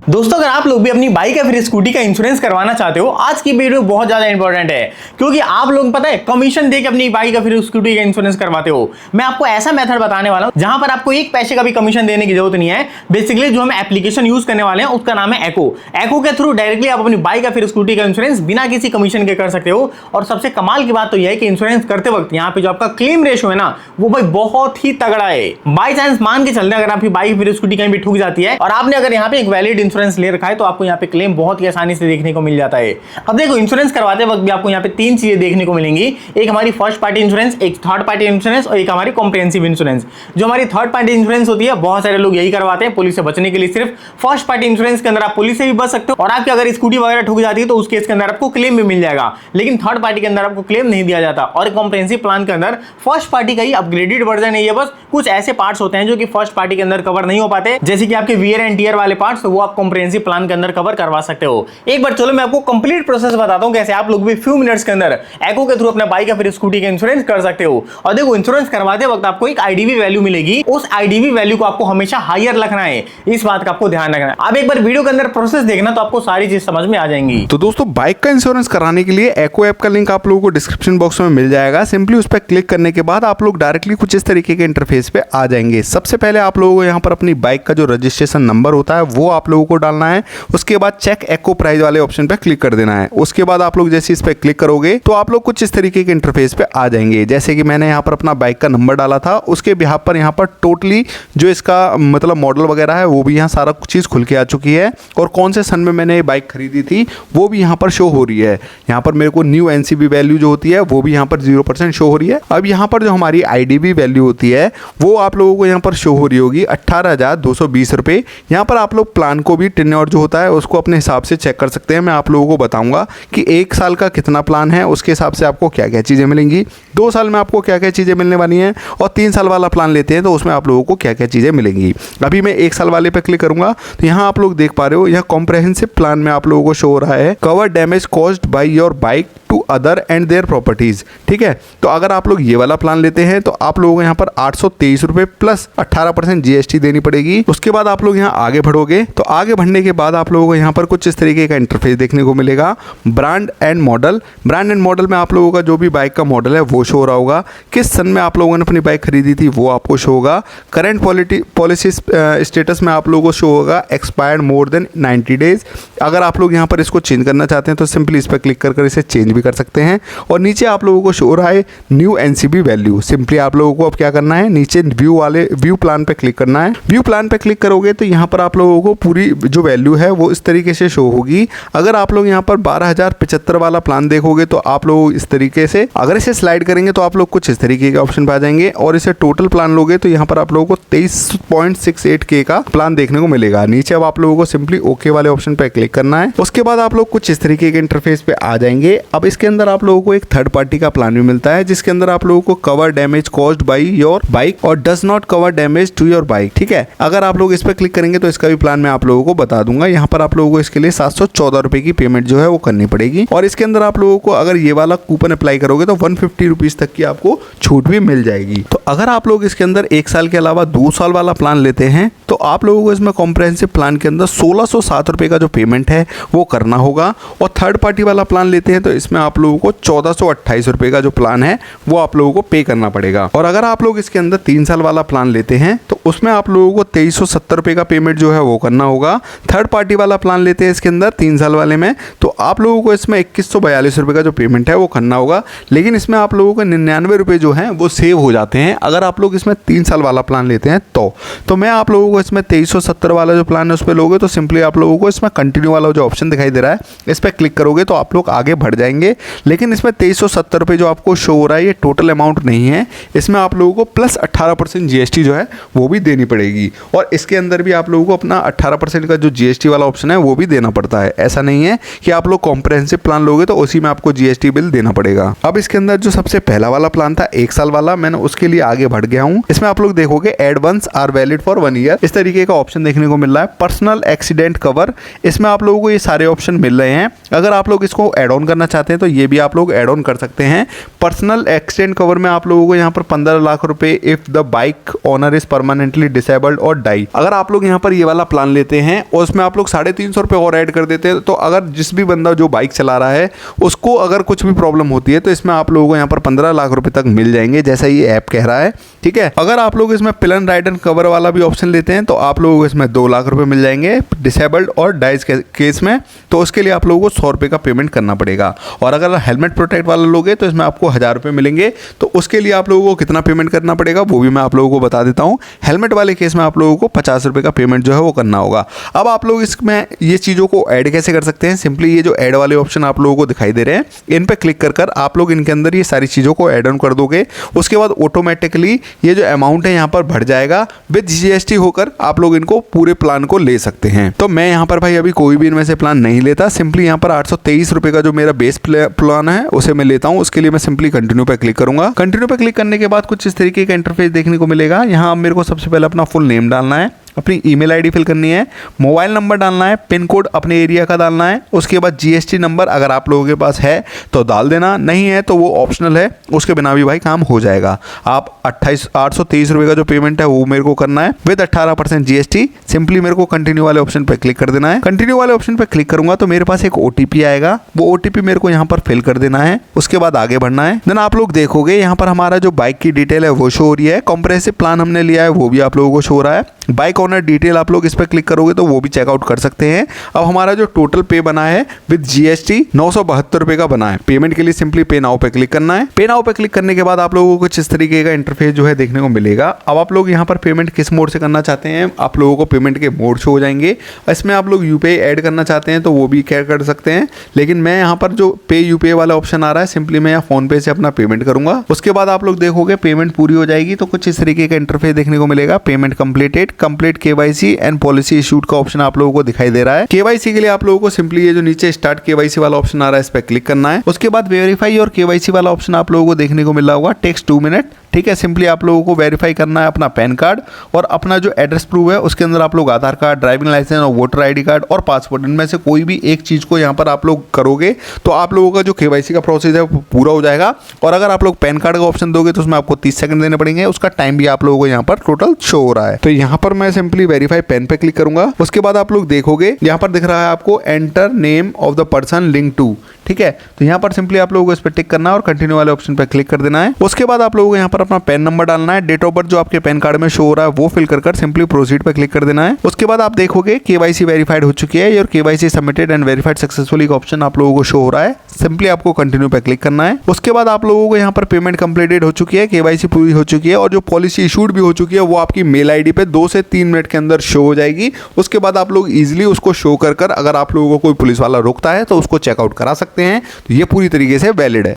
दोस्तों अगर आप लोग भी अपनी बाइक या फिर स्कूटी का इंश्योरेंस करवाना चाहते हो, आज की वीडियो बहुत ज्यादा इंपॉर्टेंट है क्योंकि आप लोग पता है कमीशन देके अपनी बाइक या फिर स्कूटी का इंश्योरेंस करवाते हो। मैं आपको ऐसा मेथड बताने वाला हूं जहां पर आपको एक पैसे का भी कमीशन देने की जरूरत नहीं है। बेसिकली जो हम एप्लीकेशन यूज करने वाले हैं उसका नाम है एको। एको के थ्रू डायरेक्टली आप अपनी बाइक या फिर स्कूटी का इंश्योरेंस बिना किसी कमीशन के कर सकते हो। और सबसे कमाल की बात तो यह है कि इंश्योरेंस करते वक्त यहाँ पे जो आपका क्लेम रेशियो है ना, वो भाई बहुत ही तगड़ा है। बाई चांस मान के चलते अगर आपकी बाइक फिर स्कूटी कहीं भी ठुक जाती है और आपने अगर यहाँ पे एक वैलिड इंश्योरेंस ले रखा है तो आपको यहाँ पे क्लेम बहुत ही आसानी से देखने को मिल जाता है। अब देखो इंश्योरेंस करवाते वक्त भी आपको यहाँ पे तीन चीजें देखने को मिलेंगी। एक हमारी फर्स्ट पार्टी इंश्योरेंस, एक थर्ड पार्टी इंश्योरेंस और एक हमारी कॉम्प्रिहेंसिव इंश्योरेंस। जो हमारी थर्ड पार्टी इंश्योरेंस होती है, बहुत सारे लोग यही करवाते हैं पुलिस से बचने के लिए। सिर्फ फर्स्ट पार्टी इंश्योरेंस के अंदर आप पुलिस से भी बच सकते हो और आपकी अगर स्कूटी वगैरह ठुक जाती है तो उस केस के अंदर आपको क्लेम भी मिल जाएगा, लेकिन थर्ड पार्टी के अंदर आपको क्लेम नहीं दिया जाता। और कॉम्प्रिहेंसिव प्लान के अंदर फर्स्ट पार्टी का ही अपग्रेडेड वर्जन है। ये बस कुछ ऐसे पार्ट्स होते हैं जो कि फर्स्ट पार्टी के अंदर कवर नहीं हो पाते, जैसे कि आपके वियर एंड टियर वाले पार्ट्स, वो आप कॉम्प्रिहेंसिव प्लान के अंदर कवर करवा सकते हो। एक बार चलो मैं आपको कंप्लीट प्रोसेस बताता हूं कैसे आप लोग भी फ्यू मिनट्स के अंदर एको के थ्रू अपना बाइक या फिर स्कूटी का इंश्योरेंस कर सकते हो। और देखो इंश्योरेंस करवाते वक्त आपको एक आईडीवी वैल्यू मिलेगी, उस आईडीवी वैल्यू को आपको हमेशा हायर रखना है। इस बात का आपको ध्यान रखना है। आप एक बार वीडियो के अंदर प्रोसेस देखना तो आपको सारी चीज समझ में आ जाएंगी। तो दोस्तों बाइक का इंश्योरेंस कराने के लिए एको ऐप का लिंक आप लोगों को डिस्क्रिप्शन बॉक्स में मिल जाएगा। सिंपली उस पर क्लिक करने के बाद आप लोग डायरेक्टली कुछ इस तरीके के इंटरफेस पे आ जाएंगे। सबसे पहले आप लोगों को यहाँ पर अपनी बाइक का जो रजिस्ट्रेशन नंबर होता है वो आप लोगों को डालना है। उसके बाद चेक एको प्राइस वाले ऑप्शन पे क्लिक कर देना है। उसके बाद आप लोग जैसे इस पे क्लिक करोगे तो आप लोग कुछ इस तरीके के इंटरफेस पे आ जाएंगे। जैसे कि मैंने यहाँ पर अपना बाइक का नंबर डाला था, उसके बिहाफ पर यहाँ पर टोटली जो इसका मतलब मॉडल वगैरह है वो भी यहाँ सारा चीज़ खुल के आ चुकी है और कौन से सन में मैंने ये बाइक खरीदी थी वो भी यहाँ पर शो हो रही है। यहाँ पर मेरे को न्यू एनसीबी वैल्यू जो होती है वो भी यहाँ पर 0% शो हो रही है। अब यहाँ पर जो हमारी आईडीवी वैल्यू होती है वो आप लोगों को यहाँ पर शो हो रही होगी 18,220 रुपये। यहाँ पर आप लोग प्लान को भी टेन्योर जो होता है उसको अपने हिसाब से चेक कर सकते हैं। मैं आप लोगों को बताऊंगा कि एक साल का कितना प्लान है, उसके हिसाब से आपको क्या क्या चीज़ें मिलेंगी, 2 साल में आपको क्या क्या चीज़ें मिलने वाली हैं और 3 साल वाला प्लान लेते हैं तो उसमें आप लोगों को क्या क्या चीज़ें मिलेंगी। अभी मैं 1 साल वाले पे क्लिक करूंगा तो यहाँ आप लोग देख पा रहे हो, यहाँ कॉम्प्रिहेंसिव प्लान में आप लोगों को शो हो रहा है cover damage caused by your bike to other and their properties. ठीक है, तो अगर आप लोग ये वाला प्लान लेते हैं तो आप लोगों को यहाँ पर 823 रुपये प्लस 18% जीएसटी देनी पड़ेगी। उसके बाद आप लोग यहाँ आगे बढ़ोगे तो आगे बढ़ने के बाद आप लोगों को यहाँ पर कुछ इस तरीके का इंटरफेस देखने को मिलेगा। ब्रांड एंड मॉडल में आप लोगों का जो भी बाइक का मॉडल है वो शो हो रहा होगा। किस सन में आप लोगों ने अपनी बाइक खरीदी थी वो आपको शो होगा। करंट पॉलिसी स्टेटस में आप लोगों को शो होगा एक्सपायर्ड मोर देन 90 डेज। अगर आप लोग यहाँ पर इसको चेंज करना चाहते हैं तो सिंपली इस पर क्लिक कर इसे चेंज भी कर सकते हैं। और नीचे आप लोगों को शो हो रहा है न्यू एनसीबी वैल्यू। सिंपली आप लोगों को अब क्या करना है, नीचे व्यू प्लान पे क्लिक करना है। व्यू प्लान पे क्लिक करोगे तो यहाँ पर आप लोगों को पूरी जो वैल्यू है वो इस तरीके से शो होगी। अगर आप लोग यहाँ पर 12,075 वाला प्लान देखोगे तो आप लोग इस तरीके से, अगर इसे स्लाइड करेंगे तो आप लोग कुछ इस तरीके के ऑप्शन पे आ जाएंगे। और इसे टोटल प्लान लोगे तो यहाँ पर आप लोगों को 23.68K का प्लान देखने को मिलेगा। नीचे अब आप लोगों को सिंपली ओके वाले ऑप्शन पे क्लिक करना है। उसके बाद आप लोग कुछ इस तरीके के इंटरफेस पे आ जाएंगे। अब इसके अंदर आप लोगों को एक थर्ड पार्टी का प्लान भी मिलता है जिसके अंदर आप लोगों को cover damage caused by your bike और does not cover damage to your bike. ठीक है, अगर आप लोग इस पर क्लिक करेंगे तो इसका भी प्लान मैं आप लोगों को बता दूंगा। यहाँ पर आप लोगों को इसके लिए 714 रुपए की पेमेंट जो है वो करनी पड़ेगी। और इसके अंदर आप लोगों को अगर ये वाला कूपन अप्लाई करोगे तो 150 रुपीज तक की आपको छूट भी मिल जाएगी। तो अगर आप लोग इसके अंदर 1 साल के अलावा 2 साल वाला प्लान लेते हैं तो आप लोगों को इसमें कॉम्प्रिहेंसिव प्लान के अंदर 1607 रुपए का जो पेमेंट है वो करना होगा। और थर्ड पार्टी वाला प्लान लेते हैं तो इसमें आप लोगों को 1428 रुपए का जो प्लान है वो आप लोगों को पे करना पड़ेगा। और अगर आप लोग इसके अंदर 3 साल वाला प्लान लेते हैं तो उसमें आप लोगों को 2370 रुपए का पेमेंट जो है वो करना होगा। थर्ड पार्टी वाला प्लान लेते हैं इसके अंदर 3 साल वाले में तो आप लोगों को इसमें 2142 रुपए का जो पेमेंट है वो करना होगा। लेकिन इसमें आप लोगों को 99 रुपए जो है वो सेव हो जाते हैं अगर आप लोग इसमें 3 साल वाला प्लान लेते हैं तो मैं आप लोगों को इसमें 2370 वाला जो प्लान है उस पर लोगे तो सिंपली आप लोगों को इसमें कंटिन्यू वाला जो ऑप्शन दिखाई दे रहा है इस पर क्लिक करोगे तो आप लोग आगे बढ़ जाएंगे। लेकिन इसमें 2370 रुपये जो आपको शो हो रहा है ये टोटल अमाउंट नहीं है, इसमें आप लोगों को प्लस 18% जीएसटी जो है वो भी देनी पड़ेगी। और इसके अंदर भी आप लोगों को अपना 18% का जो जीएसटी वाला ऑप्शन है वो भी देना पड़ता है। ऐसा नहीं है कि आप लोग कॉम्प्रिहेंसिव प्लान लोगे तो उसी में आपको जीएसटी बिल देना पड़ेगा। अब इसके अंदर जो सबसे पहला वाला प्लान था 1 साल वाला, मैंने उसके लिए आगे बढ़ गया हूँ। इसमें आप लोग देखोगे advance are valid for 1 year, इस तरीके का ऑप्शन देखने को मिल रहा है। पर्सनल एक्सीडेंट कवर, इसमें आप लोगों को ये सारे ऑप्शन मिल रहे हैं। अगर आप लोग इसको ऐड ऑन करना चाहते हैं चाहते हैं तो ये भी आप लोग ऐड ऑन कर सकते हैं। पर्सनल एक्सीडेंट कवर में आप लोगों को यहाँ पर 15 लाख रुपए if the bike owner is permanently disabled और डाई। अगर आप लोग यहाँ पर ये वाला प्लान लेते हैं और उसमें आप लोग 350 रुपये और ऐड कर देते हैं तो अगर जिस भी बंदा जो बाइक चला रहा है उसको अगर कुछ भी प्रॉब्लम होती है तो इसमें आप लोगों को यहाँ पर 15 लाख रुपए तक मिल जाएंगे, जैसा ये ऐप कह रहा है। ठीक है, अगर आप लोग इसमें प्लन राइड एंड कवर वाला भी ऑप्शन लेते हैं तो आप लोगों को इसमें 2 लाख रुपए मिल जाएंगे डिसेबल्ड और डाइज के केस में, तो उसके लिए आप लोगों को 100 रुपये का पेमेंट करना पड़ेगा। और अगर हेलमेट प्रोटेक्ट वाला लोगे तो इसमें आपको 1000 रुपये मिलेंगे, तो उसके लिए आप लोगों को कितना पेमेंट करना पड़ेगा वो भी मैं आप लोगों को बता देता हूँ। हेलमेट वाले केस में आप लोगों को 50 रुपये का पेमेंट जो है वो करना होगा। अब आप लोग इसमें ये चीज़ों को ऐड कैसे कर सकते हैं, सिंपली ये जो ऐड वाले ऑप्शन आप लोगों को दिखाई दे रहे हैं इन पे क्लिक कर आप लोग इनके अंदर ये सारी चीज़ों को ऐड ऑन कर दोगे। उसके बाद ऑटोमेटिकली ये जो अमाउंट है यहाँ पर बढ़ जाएगा, विद जीएसटी होकर आप लोग इनको पूरे प्लान को ले सकते हैं। तो मैं यहाँ पर भाई अभी कोई भी इनमें से प्लान नहीं लेता, सिंपली यहाँ पर 823 रुपये का जो मेरा बेस प्लान है उसे मैं लेता हूँ। उसके लिए मैं सिंपली कंटिन्यू पे क्लिक करूंगा। कंटिन्यू पे क्लिक करने के बाद कुछ इस तरीके का इंटरफेस देखने को मिलेगा। यहाँ मेरे को सबसे पहले अपना फुल नेम डालना है, अपनी ईमेल आईडी फिल करनी है, मोबाइल नंबर डालना है, पिन कोड अपने एरिया का डालना है। उसके बाद जीएसटी नंबर अगर आप लोगों के पास है तो डाल देना, नहीं है तो वो ऑप्शनल है, उसके बिना भी भाई काम हो जाएगा। आप 823 रुपये का जो पेमेंट है वो मेरे को करना है विद 18% जीएसटी। सिंपली मेरे को कंटिन्यू वाले ऑप्शन पर क्लिक कर देना है। कंटिन्यू वाले ऑप्शन पर क्लिक करूंगा तो मेरे पास एक ओटीपी आएगा, वो ओटीपी मेरे को यहाँ पर फिल कर देना है। उसके बाद आगे बढ़ना है। देन आप लोग देखोगे यहाँ पर हमारा जो बाइक की डिटेल है वो शो हो रही है, कॉम्प्रेहेंसिव प्लान हमने लिया है वो भी आप लोगों को शो हो रहा है। बाइक ओनर डिटेल आप लोग इस पर क्लिक करोगे तो वो भी चेकआउट कर सकते हैं। अब हमारा जो टोटल पे बना है विद जीएसटी 972 रुपये का बना है। पेमेंट के लिए सिंपली पे नाउ पे क्लिक करना है। पे नाउ पे क्लिक करने के बाद आप लोगों को कुछ इस तरीके का इंटरफेस जो है देखने को मिलेगा। अब आप लोग यहाँ पर पेमेंट किस मोड से करना चाहते हैं, आप लोगों को पेमेंट के मोड शो हो जाएंगे। इसमें आप लोग यूपीआई ऐड करना चाहते हैं तो वो भी क्या कर सकते हैं, लेकिन मैं यहाँ पर जो पे यूपीआई वाला ऑप्शन आ रहा है सिंपली मैं यहाँ फोन पे से अपना पेमेंट करूंगा। उसके बाद आप लोग देखोगे पेमेंट पूरी हो जाएगी तो कुछ इस तरीके का इंटरफेस देखने को मिलेगा। Payment completed, complete KYC and policy issued का ऑप्शन आप लोगों को दिखाई दे रहा है। केवाईसी के लिए आप लोगों को सिंपली ये जो नीचे स्टार्ट केवाईसी वाला ऑप्शन आ रहा है इस पर क्लिक करना है। उसके बाद वेरीफाई और केवाईसी वाला ऑप्शन आप लोगों को देखने को मिल रहा होगा, टेक्स 2 मिनट। ठीक है, सिंपली आप लोगों को वेरीफाई करना है अपना पैन कार्ड और अपना जो एड्रेस प्रूफ है उसके अंदर आप लोग आधार कार्ड, ड्राइविंग लाइसेंस और वोटर आईडी कार्ड और पासपोर्ट, इनमें से कोई भी एक चीज़ को यहाँ पर आप लोग करोगे तो आप लोगों का जो केवाईसी का प्रोसेस है वो पूरा हो जाएगा। और अगर आप लोग पैन कार्ड का ऑप्शन दोगे तो उसमें आपको 30 सेकंड देने पड़ेंगे, उसका टाइम भी आप लोगों को यहाँ पर टोटल शो हो रहा है। तो यहाँ पर मैं सिंपली वेरीफाई पैन पे क्लिक करूंगा। उसके बाद आप लोग देखोगे यहाँ पर दिख रहा है आपको enter name of the person link to. ठीक है, तो यहाँ पर सिंपली आप लोगों को इस पर टिक करना है और कंटिन्यू वाले ऑप्शन पर क्लिक कर देना है। उसके बाद आप लोगों को यहाँ पर अपना पैन नंबर डालना है, डेट ऑफ बर्थ जो आपके पैन कार्ड में शो हो रहा है वो फिल कर सिंपली प्रोसीड पे क्लिक कर देना है। उसके बाद आप देखोगे केवाईसी वेरीफाइड हो चुकी है और KYC submitted and verified successfully का ऑप्शन आप लोगों को शो हो रहा है। सिंपली आपको कंटिन्यू पे क्लिक करना है। उसके बाद आप लोगों को यहाँ पर पेमेंट कंप्लीटेड हो चुकी है, केवाईसी पूरी हो चुकी है और जो पॉलिसी इशूड भी हो चुकी है वो आपकी मेल आईडी पे 2 से 3 मिनट के अंदर शो हो जाएगी। उसके बाद आप लोग इजीली उसको शो कर अगर आप लोगों को कोई पुलिस वाला रोकता है तो उसको चेकआउट करा सकते हैं। तो ये पूरी तरीके से वैलिड है।